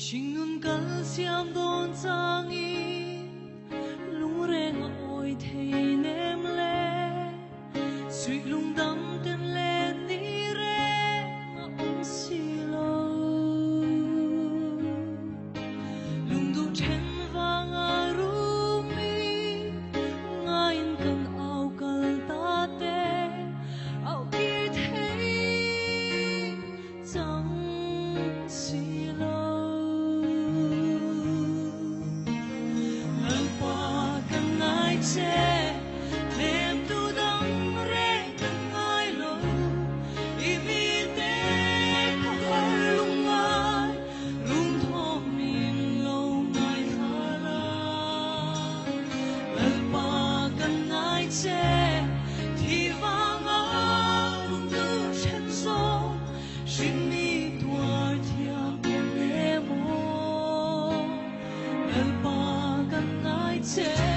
心nun kal siam don changi lungreng oi thei nem le sui lung dam ten le ni re ong si lo lung du chen wang a ru mi ngain kan au kal ta te au ki thei chang si lo Lem tu dang re ngai lo imi te har lung ai lung tho min lo mai khala lal pa kan ngai che thi wang a lung tu chen so shin mi tuar thiam me mo lal pa kan ngai che